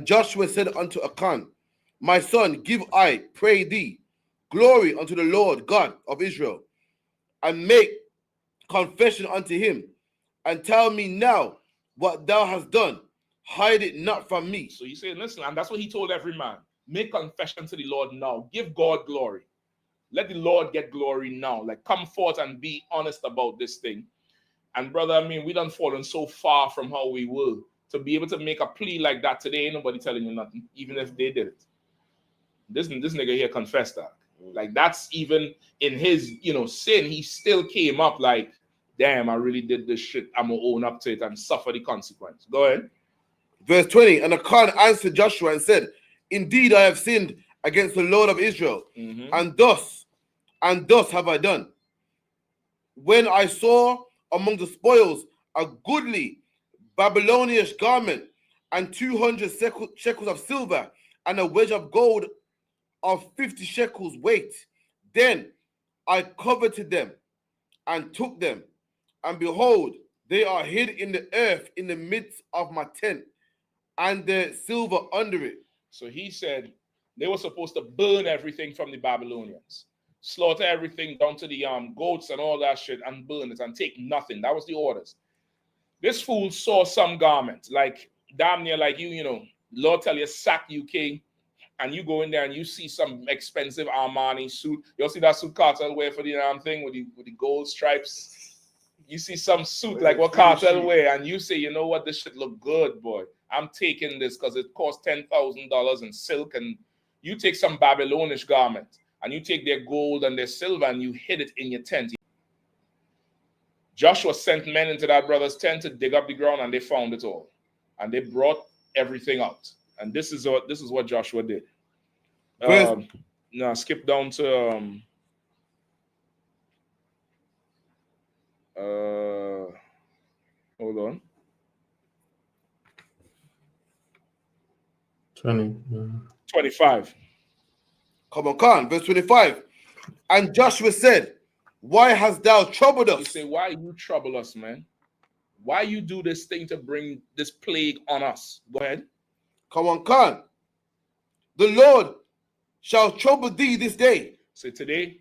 And Joshua said unto Achan, my son, give, I pray thee, glory unto the Lord God of Israel, and make confession unto him, and tell me now what thou hast done. Hide it not from me. So you say, listen, and that's what he told every man. Make confession to the Lord now. Give God glory. Let the Lord get glory now. Like, come forth and be honest about this thing. And brother, I mean, we done fallen so far from how we were to be able to make a plea like that today. Ain't nobody telling you nothing, even if they did it. This nigga here confessed that. Like, that's even in his, sin. He still came up like, damn, I really did this shit. I'm going to own up to it and suffer the consequence. Go ahead. Verse 20, and Achan answered Joshua and said, indeed, I have sinned against the Lord of Israel, and thus have I done. When I saw among the spoils a goodly Babylonian garment, and 200 shekels of silver, and a wedge of gold of 50 shekels weight, then I coveted them and took them, and behold, they are hid in the earth in the midst of my tent, and the silver under it. So he said they were supposed to burn everything from the Babylonians, slaughter everything down to the goats and all that shit, and burn it and take nothing. That was the orders. This fool saw some garment, like damn near like Lord tell you, sack you king, and you go in there and you see some expensive Armani suit. You'll see that suit Cartel wear for the thing with the gold stripes. You see some suit like what Cartel wear, and you say, you know what, this shit look good, boy. I'm taking this because it costs $10,000 in silk. And you take some Babylonish garment and you take their gold and their silver and you hid it in your tent. Joshua sent men into that brother's tent to dig up the ground, and they found it all. And they brought everything out. And this is what Joshua did. Now skip down to hold on. 25. Come on, Khan, verse 25. And Joshua said, why hast thou troubled us? You say, why you trouble us, man? Why you do this thing to bring this plague on us? Go ahead. Come on, Khan. The Lord shall trouble thee this day. Say, today,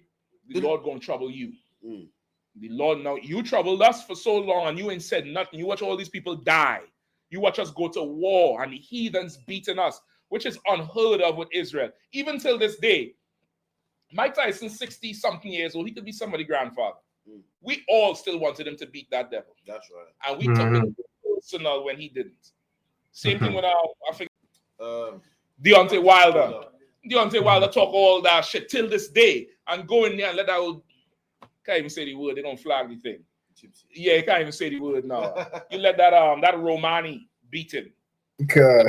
the Lord gonna trouble you. The Lord, now you troubled us for so long and you ain't said nothing. You watch all these people die. You watch us go to war and the heathens beating us, which is unheard of with Israel. Even till this day, Mike Tyson, 60-something years old, he could be somebody's grandfather. We all still wanted him to beat that devil. That's right. And we took it personal when he didn't. Same thing with Deontay Wilder. Deontay Wilder talk all that shit till this day and go in there and let that old, can't even say the word, they're gonna flag the thing. Yeah, you can't even say the word now. You let that Romani beat him. God.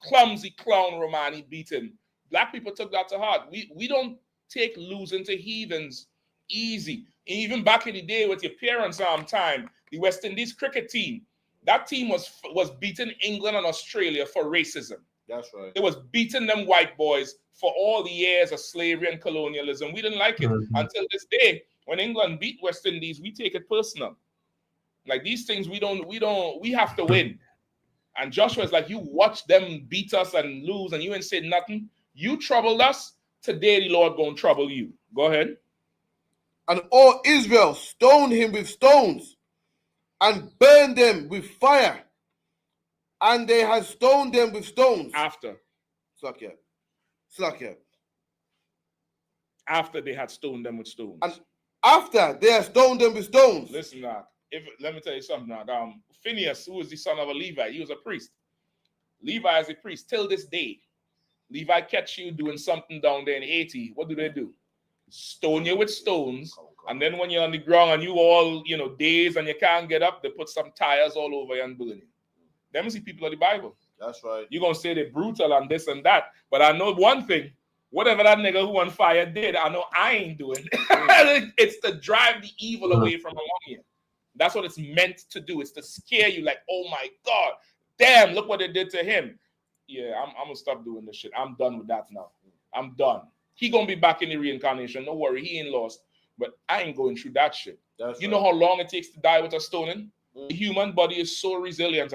Clumsy clown Romani beat him. Black people took that to heart. We don't take losing to heathens easy. And even back in the day with your parents' time, the West Indies cricket team, that team was beating England and Australia for racism. That's right. It was beating them white boys for all the years of slavery and colonialism. We didn't like it until this day. When England beat West Indies, we take it personal. Like these things, we have to win. And Joshua is like, you watch them beat us and lose, and you ain't said nothing. You troubled us. Today the Lord gonna trouble you. Go ahead. And all Israel stoned him with stones and burned them with fire. And they had stoned them with stones. After. Slakia. After they had stoned them with stones. And after they had stoned them with stones. Listen, now, let me tell you something now. Phineas, who was the son of a Levi, he was a priest. Levi is a priest till this day. Levi catch you doing something down there in Haiti. What do? Stone you with stones. And then when you're on the ground and you all, dazed and you can't get up, they put some tires all over you and burn you. Them is the people of the Bible. That's right. You're going to say they're brutal and this and that. But I know one thing. Whatever that nigga who on fire did, I know I ain't doing. It's to drive the evil away from among you. That's what it's meant to do. It's to scare you like, oh my God, damn, look what they did to him. Yeah, I'm going to stop doing this shit. I'm done with that now. I'm done. He going to be back in the reincarnation. No worry, he ain't lost. But I ain't going through that shit. You know how long it takes to die with a stoning? The human body is so resilient.